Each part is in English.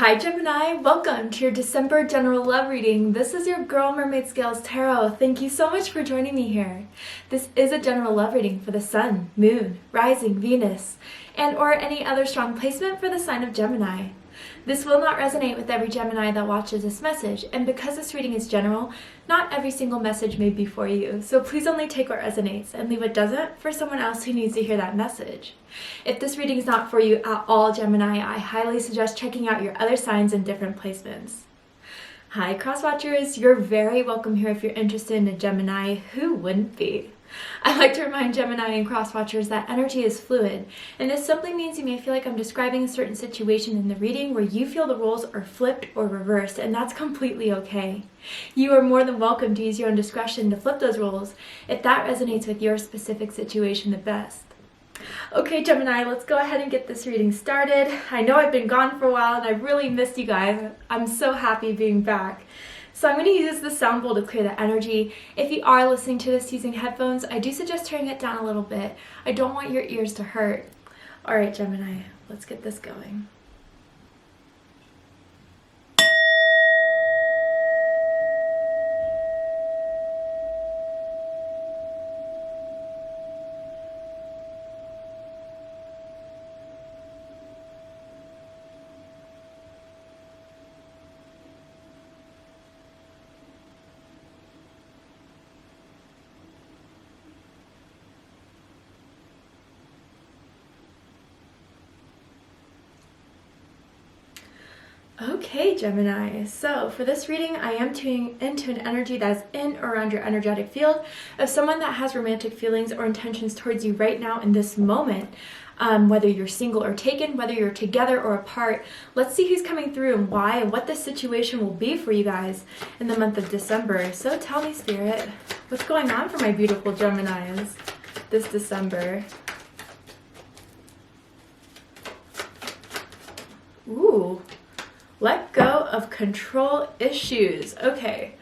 Hi Gemini, welcome to your December general love reading. This is your girl Mermaid Scales Tarot. Thank you so much for joining me here. This is a general love reading for the Sun, Moon, Rising, Venus, and or any other strong placement for the sign of Gemini. This will not resonate with every Gemini that watches this message, and because this reading is general, not every single message may be for you, so please only take what resonates and leave what doesn't for someone else who needs to hear that message. If this reading is not for you at all, Gemini, I highly suggest checking out your other signs and different placements. Hi crosswatchers, you're very welcome here if you're interested in a Gemini. Who wouldn't be? I like to remind Gemini and crosswatchers that energy is fluid, and this simply means you may feel like I'm describing a certain situation in the reading where you feel the roles are flipped or reversed, and that's completely okay. You are more than welcome to use your own discretion to flip those roles if that resonates with your specific situation the best. Okay Gemini, let's go ahead and get this reading started. I know I've been gone for a while and I've really missed you guys. I'm so happy being back. So I'm going to use the sound bowl to clear the energy. If you are listening to this using headphones, I do suggest turning it down a little bit. I don't want your ears to hurt. Alright Gemini, let's get this going. Okay Gemini, so for this reading I am tuning into an energy that is in or around your energetic field of someone that has romantic feelings or intentions towards you right now in this moment. Whether you're single or taken, whether you're together or apart, let's see who's coming through and why and what this situation will be for you guys in the month of December. So tell me Spirit, what's going on for my beautiful Geminis this December? Ooh. Let go of control issues. Okay,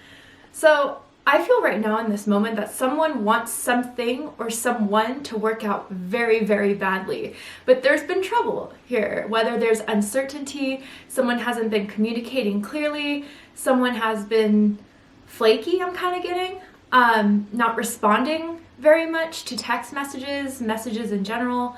so I feel right now in this moment that someone wants something or someone to work out very, very badly. But there's been trouble here, whether there's uncertainty, someone hasn't been communicating clearly, someone has been flaky, I'm kind of getting, not responding very much to text messages in general,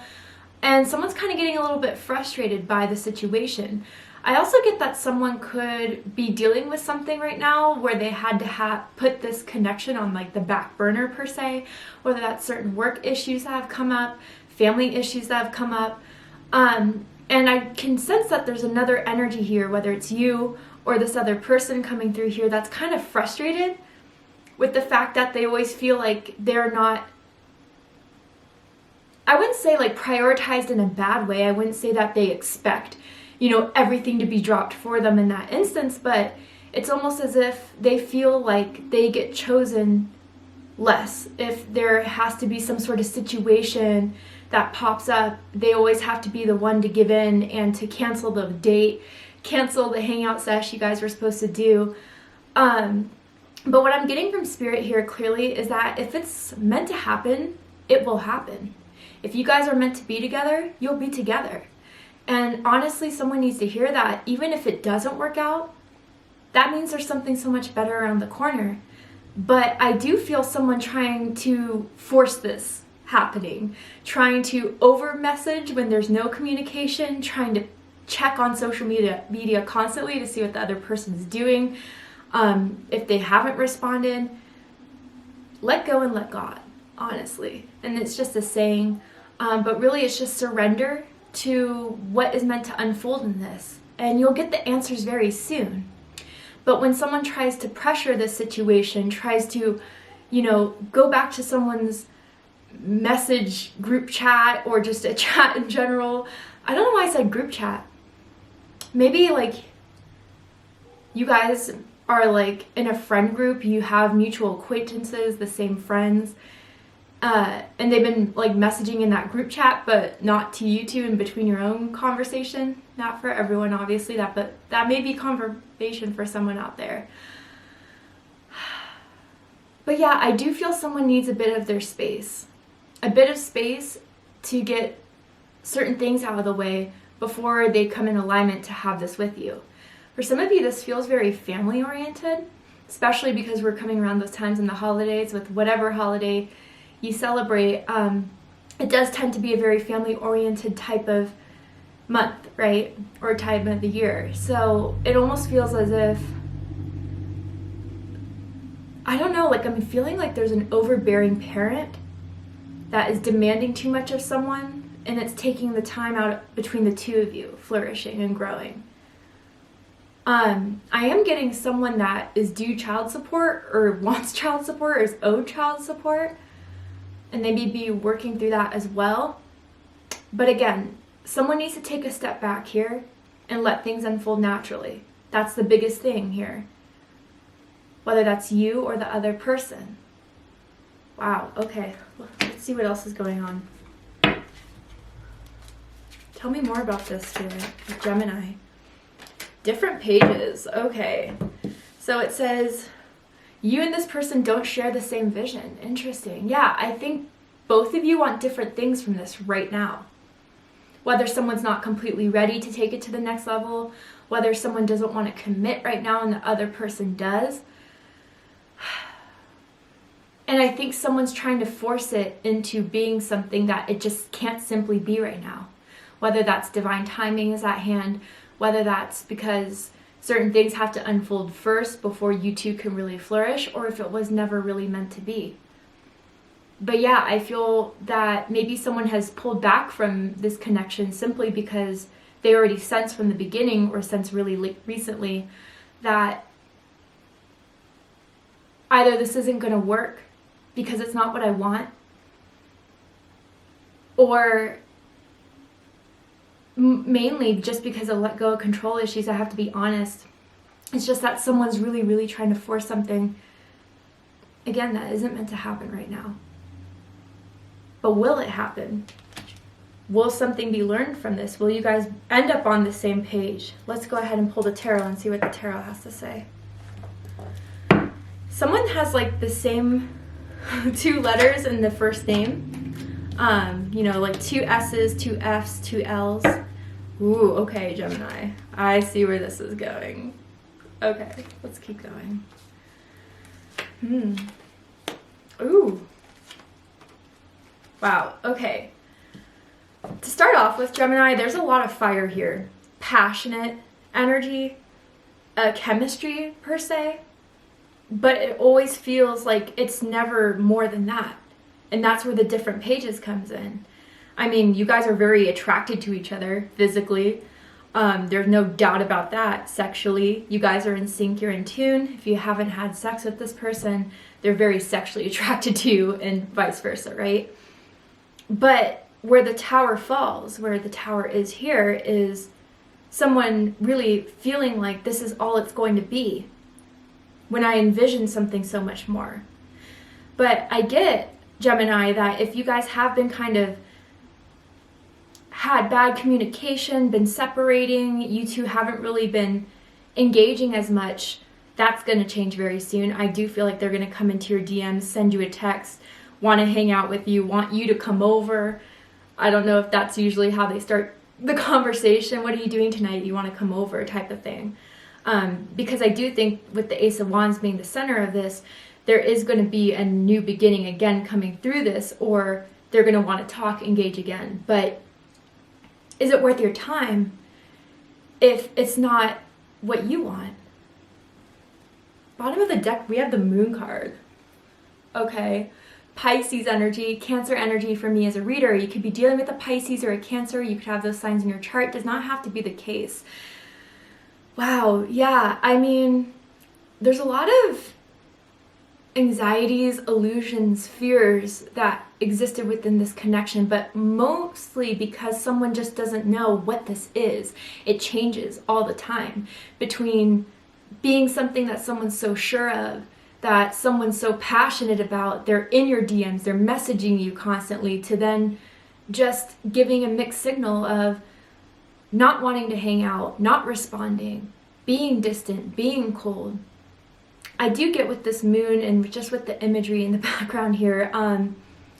and someone's kind of getting a little bit frustrated by the situation. I also get that someone could be dealing with something right now where they had to put this connection on like the back burner per se, whether that's certain work issues that have come up, family issues that have come up. And I can sense that there's another energy here, whether it's you or this other person coming through here that's kind of frustrated with the fact that they always feel like they're not, I wouldn't say like prioritized in a bad way. I wouldn't say that they expect everything to be dropped for them in that instance, but it's almost as if they feel like they get chosen less. If there has to be some sort of situation that pops up, they always have to be the one to give in and to cancel the date, cancel the hangout sesh you guys were supposed to do. But what I'm getting from Spirit here clearly is that if it's meant to happen, it will happen. If you guys are meant to be together, you'll be together. And honestly, someone needs to hear that. Even if it doesn't work out, that means there's something so much better around the corner. But I do feel someone trying to force this happening, trying to over message when there's no communication, trying to check on social media constantly to see what the other person's doing. If they haven't responded, let go and let God, honestly. And it's just a saying, but really it's just surrender to what is meant to unfold in this, and you'll get the answers very soon. But when someone tries to pressure this situation, tries to, go back to someone's message group chat or just a chat in general, I don't know why I said group chat. Maybe like you guys are like in a friend group, you have mutual acquaintances, the same friends, and they've been like messaging in that group chat, but not to you two in between your own conversation. Not for everyone, obviously, but that may be conversation for someone out there. But yeah, I do feel someone needs a bit of their space. A bit of space to get certain things out of the way before they come in alignment to have this with you. For some of you, this feels very family oriented, especially because we're coming around those times in the holidays with whatever holiday you celebrate. It does tend to be a very family oriented type of month, right? Or time of the year. So it almost feels as if, I don't know, like I'm feeling like there's an overbearing parent that is demanding too much of someone, and it's taking the time out between the two of you flourishing and growing. I am getting someone that is due child support or wants child support or is owed child support, and they may be working through that as well. But again, someone needs to take a step back here and let things unfold naturally. That's the biggest thing here. Whether that's you or the other person. Wow, okay. Let's see what else is going on. Tell me more about this, Spirit, Gemini. Different pages. Okay. So it says, you and this person don't share the same vision. Interesting. Yeah, I think both of you want different things from this right now. Whether someone's not completely ready to take it to the next level, whether someone doesn't want to commit right now and the other person does. And I think someone's trying to force it into being something that it just can't simply be right now. Whether that's divine timing is at hand, whether that's because certain things have to unfold first before you two can really flourish, or if it was never really meant to be. But yeah, I feel that maybe someone has pulled back from this connection simply because they already sensed from the beginning, or sensed really recently, that either this isn't going to work because it's not what I want, or mainly just because of let go of control issues. I have to be honest. It's just that someone's really, really trying to force something, again, that isn't meant to happen right now. But will it happen? Will something be learned from this? Will you guys end up on the same page? Let's go ahead and pull the tarot and see what the tarot has to say. Someone has like the same 2 letters in the first name. You know, like 2 S's, 2 F's, 2 L's. Ooh, okay, Gemini. I see where this is going. Okay, let's keep going. Ooh. Wow, okay. To start off with, Gemini, there's a lot of fire here. Passionate energy, chemistry per se, but it always feels like it's never more than that. And that's where the different pages comes in. I mean, you guys are very attracted to each other physically. There's no doubt about that. Sexually, you guys are in sync, you're in tune. If you haven't had sex with this person, they're very sexually attracted to you, and vice versa, right? But where the tower falls, where the tower is here, is someone really feeling like this is all it's going to be, when I envision something so much more. But I get, Gemini, that if you guys have been kind of had bad communication, been separating, you two haven't really been engaging as much, that's going to change very soon. I do feel like they're going to come into your DMs, send you a text, want to hang out with you, want you to come over. I don't know if that's usually how they start the conversation. What are you doing tonight? You want to come over, type of thing. Because I do think with the Ace of Wands being the center of this, there is going to be a new beginning again coming through this, or they're going to want to talk, engage again. But is it worth your time if it's not what you want? Bottom of the deck, we have the Moon card. Okay. Pisces energy, Cancer energy for me as a reader. You could be dealing with a Pisces or a Cancer. You could have those signs in your chart. It does not have to be the case. Wow. Yeah. I mean, there's a lot of anxieties, illusions, fears that existed within this connection, but mostly because someone just doesn't know what this is. It changes all the time between being something that someone's so sure of, that someone's so passionate about, they're in your DMs, they're messaging you constantly, to then just giving a mixed signal of not wanting to hang out, not responding, being distant, being cold. I do get with this moon and just with the imagery in the background here,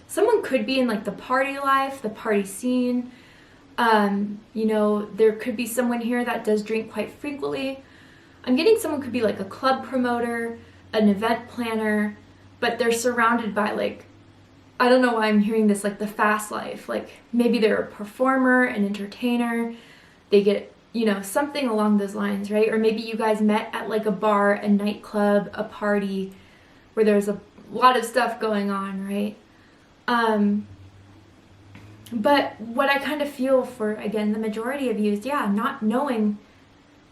someone could be in like the party life, the party scene, You know, there could be someone here that does drink quite frequently. I'm getting someone could be like a club promoter, an event planner, but they're surrounded by like, I don't know why I'm hearing this, like the fast life. Like maybe they're a performer, an entertainer, they get, you know, something along those lines, right? Or maybe you guys met at like a bar, a nightclub, a party where there's a lot of stuff going on, right? But what I kind of feel for, again, the majority of you is, yeah, not knowing,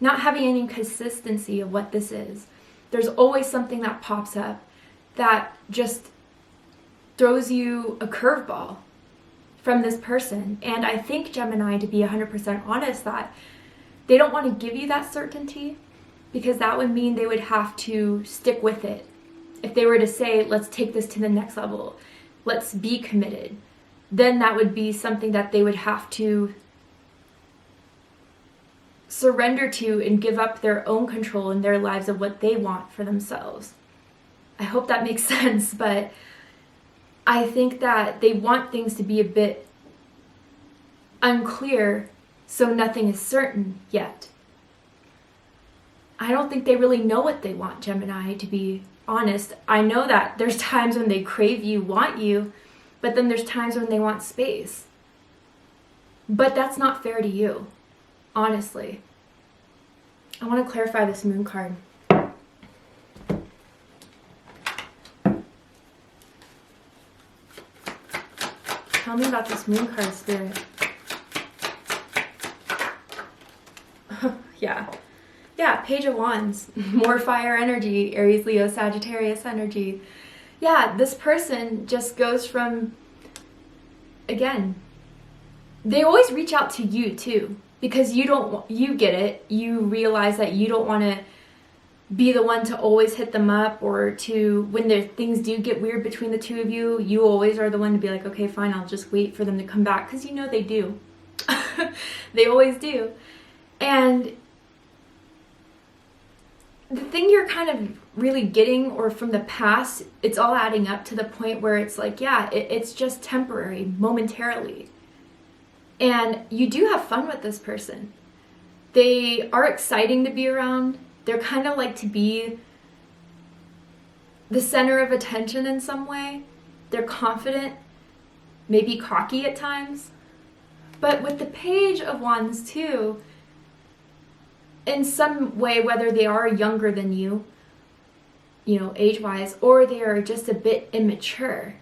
not having any consistency of what this is. There's always something that pops up that just throws you a curveball from this person. And I think, Gemini, to be 100% honest, that they don't want to give you that certainty, because that would mean they would have to stick with it. If they were to say, let's take this to the next level, let's be committed, then that would be something that they would have to surrender to and give up their own control in their lives of what they want for themselves. I hope that makes sense, but I think that they want things to be a bit unclear, so nothing is certain yet. I don't think they really know what they want, Gemini, to be honest. I know that there's times when they crave you, want you, but then there's times when they want space. But that's not fair to you, honestly. I want to clarify this moon card. Tell me about this moon card, Spirit. Yeah, Page of Wands. More fire energy, Aries, Leo, Sagittarius energy. Yeah, this person just goes from, again, they always reach out to you too, because you get it. You realize that you don't want to be the one to always hit them up, or to, when things do get weird between the two of you, you always are the one to be like, okay, fine, I'll just wait for them to come back, because you know they do. They always do. And the thing you're kind of really getting, or from the past, it's all adding up to the point where it's like, yeah, it's just temporary, momentarily. And you do have fun with this person. They are exciting to be around. They're kind of like to be the center of attention in some way. They're confident, maybe cocky at times. But with the Page of Wands too, in some way, whether they are younger than you, age-wise, or they are just a bit immature,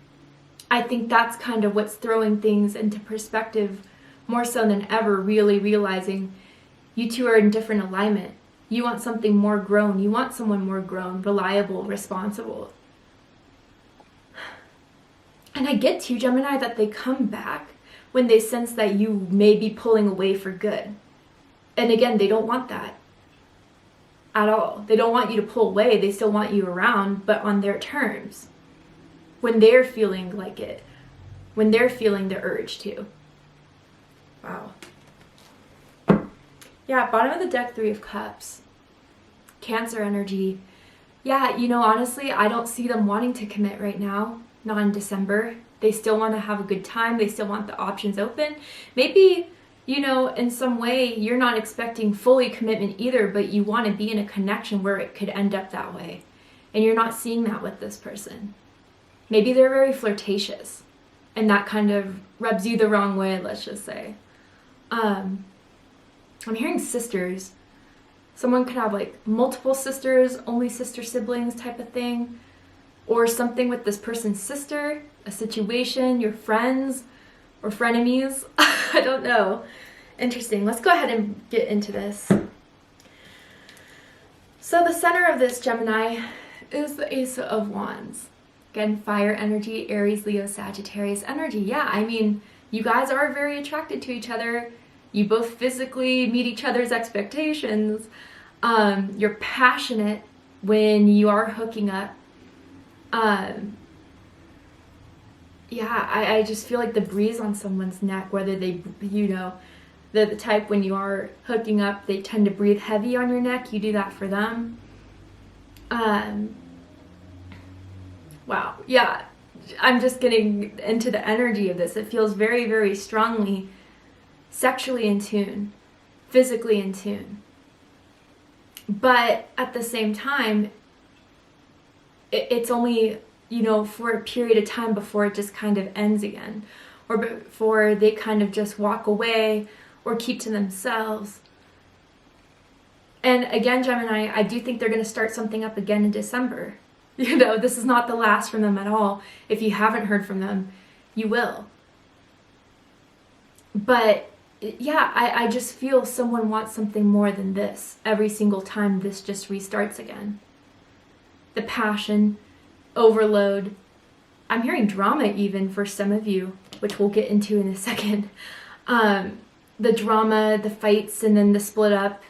I think that's kind of what's throwing things into perspective more so than ever, really realizing you two are in different alignment. You want something more grown. You want someone more grown, reliable, responsible. And I get to, Gemini, that they come back when they sense that you may be pulling away for good. And again, they don't want that at all. They don't want you to pull away. They still want you around, but on their terms. When they're feeling like it. When they're feeling the urge to. Wow. Yeah, bottom of the deck, Three of Cups. Cancer energy. Yeah, honestly, I don't see them wanting to commit right now. Not in December. They still want to have a good time. They still want the options open. Maybe, in some way, you're not expecting fully commitment either, but you want to be in a connection where it could end up that way. And you're not seeing that with this person. Maybe they're very flirtatious. And that kind of rubs you the wrong way, let's just say. I'm hearing sisters. Someone could have like multiple sisters, only sister siblings type of thing. Or something with this person's sister, a situation, your friends, or frenemies. I don't know. Interesting. Let's go ahead and get into this. So the center of this, Gemini, is the Ace of Wands. Again, fire energy, Aries, Leo, Sagittarius energy. Yeah, I mean, you guys are very attracted to each other. You both physically meet each other's expectations. You're passionate when you are hooking up. Yeah, I just feel like the breeze on someone's neck, whether they, the type when you are hooking up, they tend to breathe heavy on your neck. You do that for them. Wow. Yeah, I'm just getting into the energy of this. It feels very, very strongly sexually in tune, physically in tune. But at the same time, it's only, for a period of time before it just kind of ends again, or before they kind of just walk away or keep to themselves. And again, Gemini, I do think they're going to start something up again in December. This is not the last from them at all. If you haven't heard from them, you will. But yeah, I just feel someone wants something more than this every single time this just restarts again. The passion, overload. I'm hearing drama even for some of you, which we'll get into in a second. The drama, the fights, and then the split up.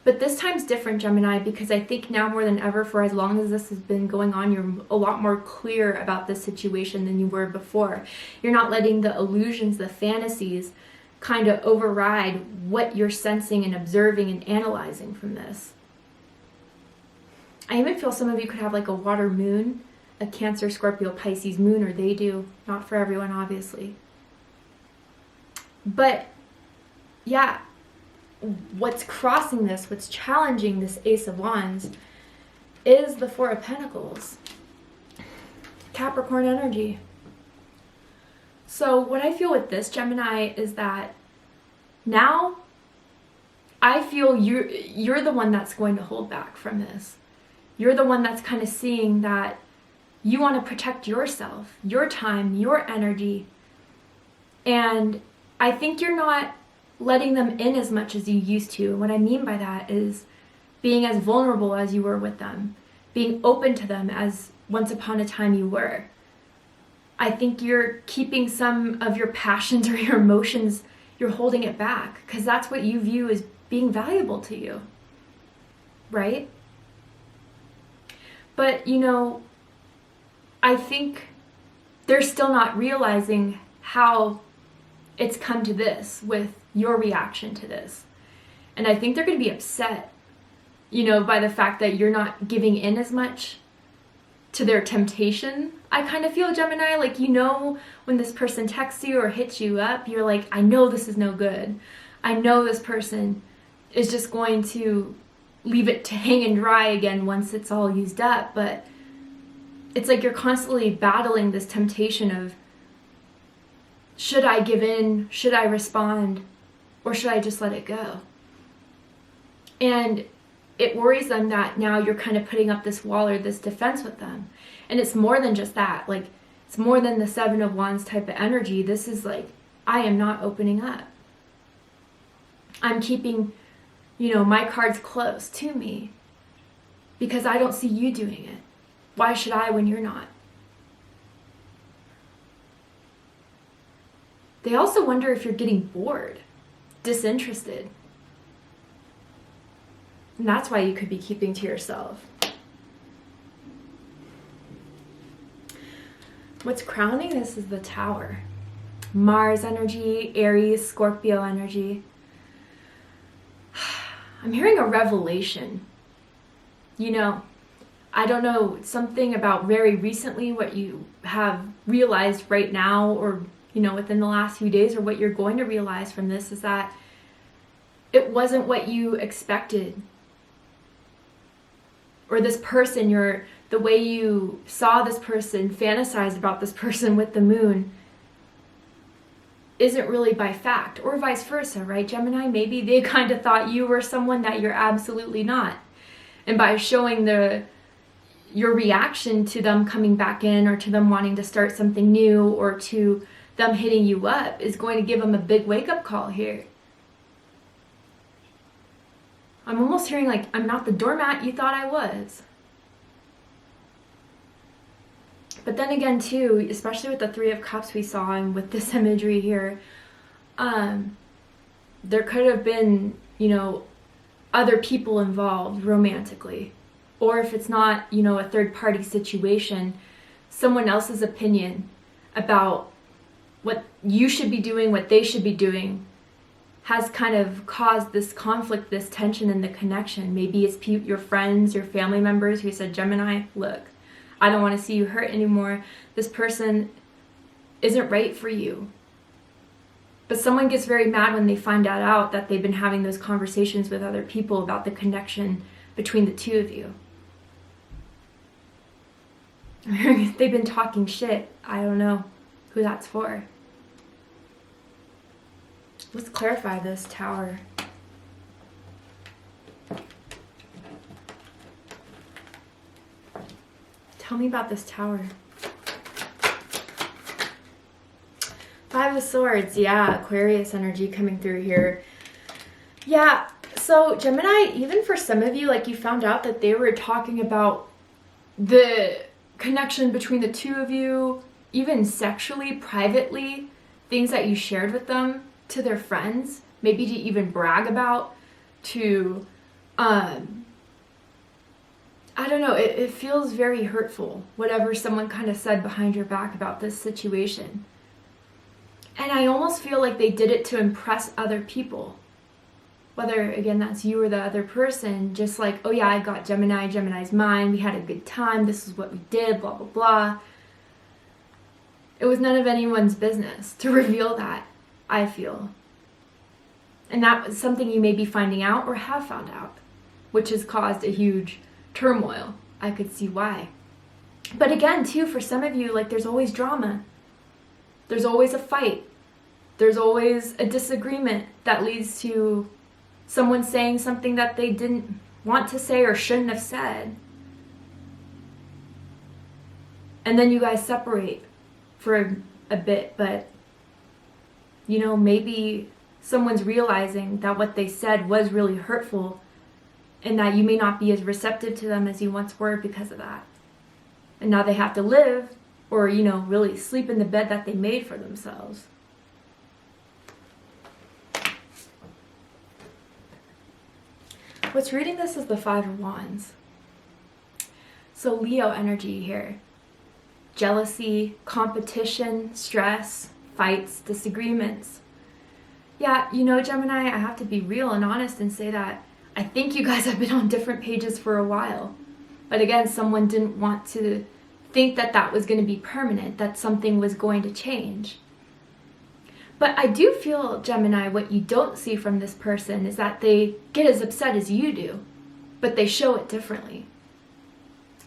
But this time's different, Gemini, because I think now more than ever, for as long as this has been going on, you're a lot more clear about the situation than you were before. You're not letting the illusions, the fantasies, kind of override what you're sensing and observing and analyzing from this. I even feel some of you could have like a water moon, a Cancer, Scorpio, Pisces moon, or they do. Not for everyone, obviously. But yeah, what's crossing this, what's challenging this Ace of Wands is the Four of Pentacles. Capricorn energy. So what I feel with this, Gemini, is that now I feel you're the one that's going to hold back from this. You're the one that's kind of seeing that you want to protect yourself, your time, your energy. And I think you're not letting them in as much as you used to. And what I mean by that is being as vulnerable as you were with them, being open to them as once upon a time you were. I think you're keeping some of your passions or your emotions, you're holding it back because that's what you view as being valuable to you, right? But, I think they're still not realizing how it's come to this with your reaction to this. And I think they're going to be upset, by the fact that you're not giving in as much to their temptation. I kind of feel, Gemini, like, when this person texts you or hits you up, you're like, I know this is no good. I know this person is just going to leave it to hang and dry again once it's all used up. But it's like you're constantly battling this temptation of, should I give in? Should I respond? Or should I just let it go? And it worries them that now you're kind of putting up this wall or this defense with them. And it's more than just that. Like, it's more than the Seven of Wands type of energy. This is like, I am not opening up. I'm keeping, my cards close to me because I don't see you doing it. Why should I when you're not? They also wonder if you're getting bored, disinterested. And that's why you could be keeping to yourself. What's crowning this is the Tower. Mars energy, Aries, Scorpio energy. I'm hearing a revelation. I don't know, something about very recently what you have realized right now or within the last few days, or what you're going to realize from this is that it wasn't what you expected. Or this person, the way you saw this person, fantasized about this person with the moon, isn't really by fact, or vice versa, right, Gemini? Maybe they kind of thought you were someone that you're absolutely not. And by showing your reaction to them coming back in, or to them wanting to start something new, or to them hitting you up, is going to give them a big wake-up call here. I'm almost hearing like, I'm not the doormat you thought I was. But then again too, especially with the Three of Cups we saw and with this imagery here, there could have been, other people involved romantically. Or if it's not, a third party situation, someone else's opinion about what you should be doing, what they should be doing, has kind of caused this conflict, this tension in the connection. Maybe it's your friends, your family members who said, Gemini, look, I don't want to see you hurt anymore. This person isn't right for you. But someone gets very mad when they find out that they've been having those conversations with other people about the connection between the two of you. They've been talking shit. I don't know who that's for. Let's clarify this Tower. Tell me about this Tower. Five of Swords, yeah, Aquarius energy coming through here. Yeah, so Gemini, even for some of you, like you found out that they were talking about the connection between the two of you, even sexually, privately, things that you shared with them to their friends, maybe to even brag about, to, I don't know, it feels very hurtful, whatever someone kind of said behind your back about this situation. And I almost feel like they did it to impress other people. Whether, again, that's you or the other person, just like, oh yeah, I got Gemini, Gemini's mine, we had a good time, this is what we did, blah, blah, blah. It was none of anyone's business to reveal that, I feel. And that was something you may be finding out or have found out, which has caused a huge turmoil. I could see why. But again, too, for some of you, like, there's always drama. There's always a fight. There's always a disagreement that leads to someone saying something that they didn't want to say or shouldn't have said. And then you guys separate for a bit, but, you know, maybe someone's realizing that what they said was really hurtful and that you may not be as receptive to them as you once were because of that. And now they have to live or, you know, really sleep in the bed that they made for themselves. What's reading this is the Five of Wands. So Leo energy here. Jealousy, competition, stress, fights, disagreements. Yeah, you know, Gemini, I have to be real and honest and say that I think you guys have been on different pages for a while. But again, someone didn't want to think that that was going to be permanent, that something was going to change. But I do feel, Gemini, what you don't see from this person is that they get as upset as you do, but they show it differently.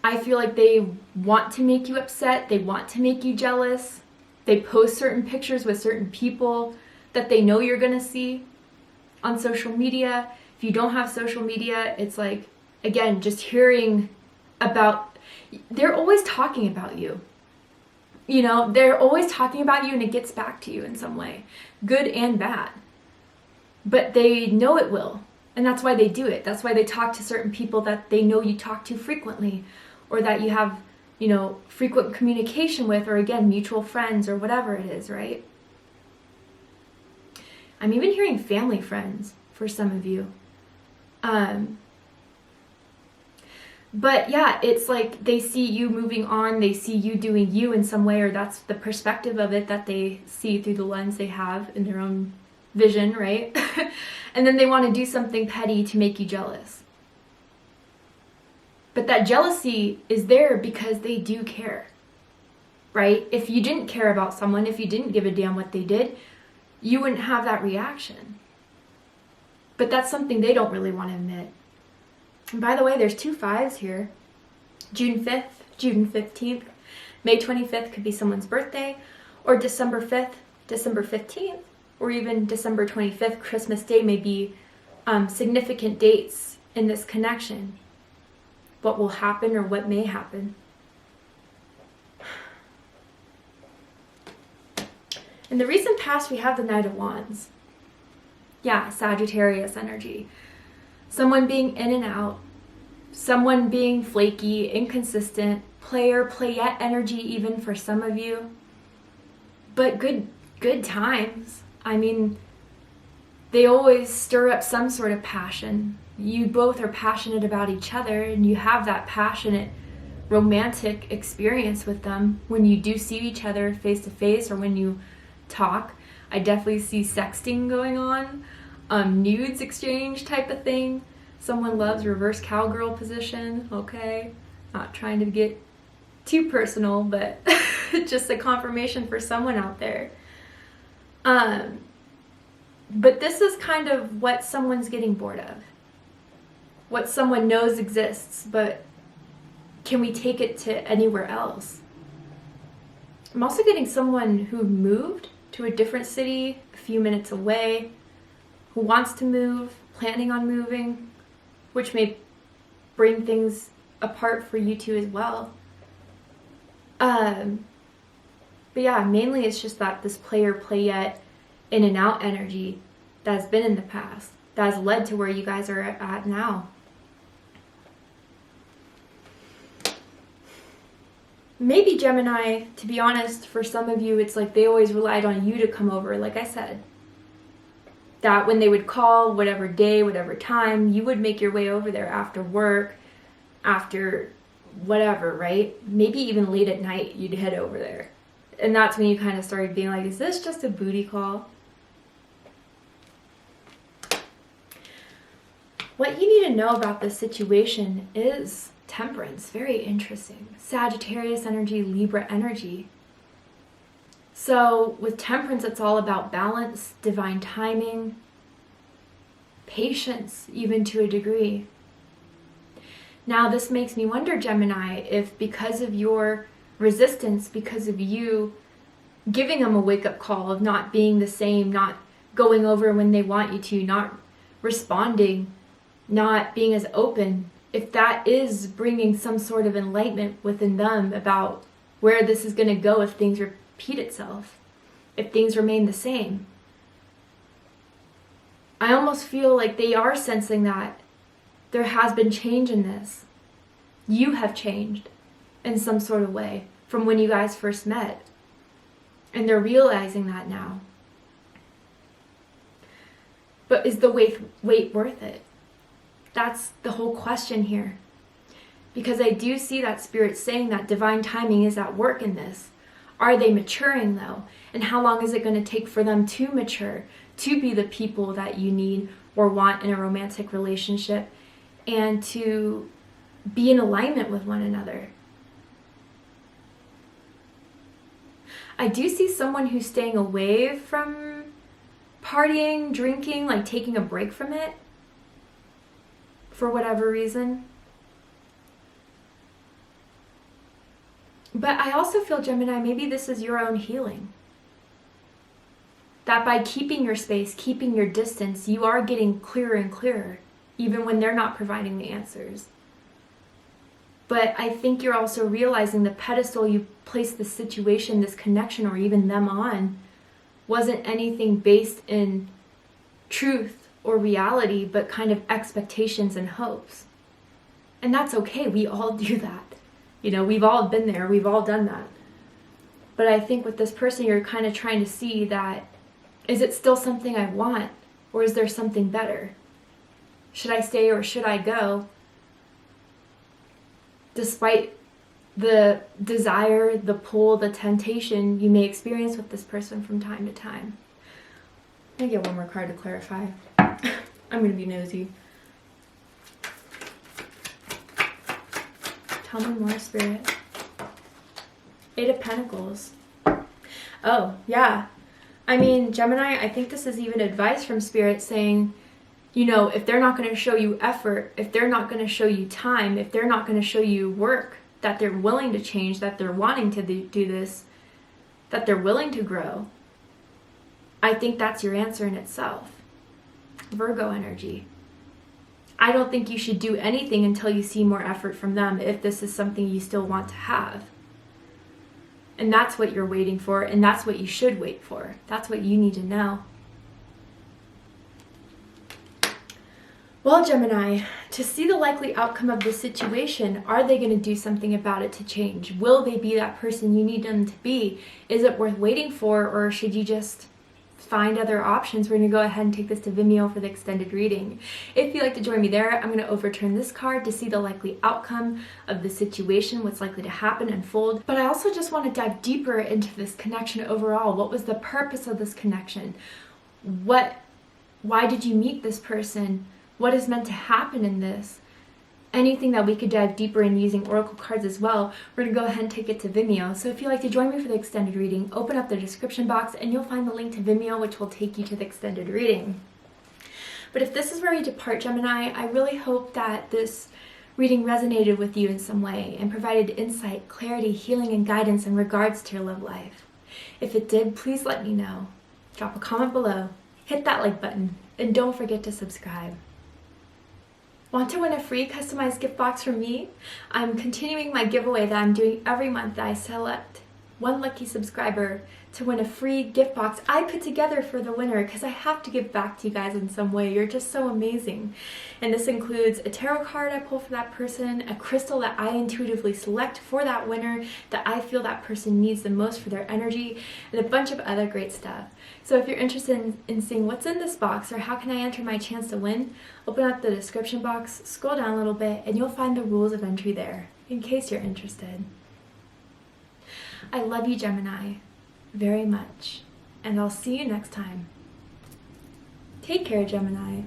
I feel like they want to make you upset, they want to make you jealous, they post certain pictures with certain people that they know you're going to see on social media. If you don't have social media, it's like, again, just hearing about, they're always talking about you. You know, they're always talking about you and it gets back to you in some way, good and bad. But they know it will, and that's why they do it. That's why they talk to certain people that they know you talk to frequently, or that you have, you know, frequent communication with, or again, mutual friends or whatever it is, right? I'm even hearing family friends for some of you. But yeah, it's like they see you moving on, they see you doing you in some way, or that's the perspective of it that they see through the lens they have in their own vision, right? And then they want to do something petty to make you jealous. But that jealousy is there because they do care, right? If you didn't care about someone, if you didn't give a damn what they did, you wouldn't have that reaction. But that's something they don't really want to admit. And by the way, there's two fives here. June 5th, June 15th. May 25th could be someone's birthday, or December 5th, December 15th, or even December 25th, Christmas Day may be significant dates in this connection. What will happen or what may happen. In the recent past, we have the Knight of Wands. Yeah, Sagittarius energy. Someone being in and out, someone being flaky, inconsistent, player, playette energy even for some of you. But good times. I mean, they always stir up some sort of passion. You both are passionate about each other, and you have that passionate romantic experience with them when you do see each other face to face or when you talk. I definitely see sexting going on. Nudes exchange type of thing. Someone loves reverse cowgirl position, okay? Not trying to get too personal, but just a confirmation for someone out there. But this is kind of what someone's getting bored of. What someone knows exists, but can we take it to anywhere else? I'm also getting someone who moved to a different city a few minutes away, who wants to move, planning on moving, which may bring things apart for you two as well. But yeah, mainly it's just that this play or play yet, in and out energy that has been in the past, that has led to where you guys are at now. Maybe Gemini, to be honest, for some of you, it's like they always relied on you to come over, like I said. That when they would call, whatever day, whatever time, you would make your way over there after work, after whatever, right? Maybe even late at night, you'd head over there. And that's when you kind of started being like, is this just a booty call? What you need to know about this situation is Temperance. Very interesting. Sagittarius energy, Libra energy. So with Temperance, it's all about balance, divine timing, patience, even to a degree. Now this makes me wonder, Gemini, if because of your resistance, because of you giving them a wake-up call of not being the same, not going over when they want you to, not responding, not being as open, if that is bringing some sort of enlightenment within them about where this is going to go if things repeat itself, if things remain the same. I almost feel like they are sensing that there has been change in this. You have changed in some sort of way from when you guys first met. And they're realizing that now. But is the wait worth it? That's the whole question here. Because I do see that Spirit saying that divine timing is at work in this. Are they maturing though? And how long is it going to take for them to mature, to be the people that you need or want in a romantic relationship, and to be in alignment with one another? I do see someone who's staying away from partying, drinking, like taking a break from it for whatever reason. But I also feel, Gemini, maybe this is your own healing. That by keeping your space, keeping your distance, you are getting clearer and clearer, even when they're not providing the answers. But I think you're also realizing the pedestal you placed this situation, this connection, or even them on, wasn't anything based in truth or reality, but kind of expectations and hopes. And that's okay, we all do that. You know, we've all been there, we've all done that. But I think with this person, you're kind of trying to see that, is it still something I want? Or is there something better? Should I stay or should I go? Despite the desire, the pull, the temptation you may experience with this person from time to time. Let me get one more card to clarify. I'm going to be nosy. Tell me more, Spirit. 8 of Pentacles. Oh, yeah. I mean, Gemini, I think this is even advice from Spirit saying, you know, if they're not going to show you effort, if they're not going to show you time, if they're not going to show you work, that they're willing to change, that they're wanting to do this, that they're willing to grow, I think that's your answer in itself. Virgo energy. I don't think you should do anything until you see more effort from them if this is something you still want to have. And that's what you're waiting for, and that's what you should wait for. That's what you need to know. Well, Gemini, to see the likely outcome of this situation, are they going to do something about it to change? Will they be that person you need them to be? Is it worth waiting for, or should you just find other options? We're going to go ahead and take this to Vimeo for the extended reading. If you'd like to join me there, I'm going to overturn this card to see the likely outcome of the situation, what's likely to happen, unfold. But I also just want to dive deeper into this connection overall. What was the purpose of this connection? Why did you meet this person? What is meant to happen in this? anything that we could dive deeper in using oracle cards as well, we're going to go ahead and take it to Vimeo. So if you'd like to join me for the extended reading, open up the description box and you'll find the link to Vimeo, which will take you to the extended reading. But if this is where we depart, Gemini, I really hope that this reading resonated with you in some way and provided insight, clarity, healing, and guidance in regards to your love life. If it did, please let me know. Drop a comment below, hit that like button, and don't forget to subscribe. Want to win a free customized gift box from me? I'm continuing my giveaway that I'm doing every month. I select one lucky subscriber to win a free gift box I put together for the winner because I have to give back to you guys in some way. You're just so amazing. And this includes a tarot card I pull for that person, a crystal that I intuitively select for that winner that I feel that person needs the most for their energy, and a bunch of other great stuff. So if you're interested in seeing what's in this box or how can I enter my chance to win, open up the description box, scroll down a little bit, and you'll find the rules of entry there in case you're interested. I love you, Gemini, very much, and I'll see you next time. Take care, Gemini.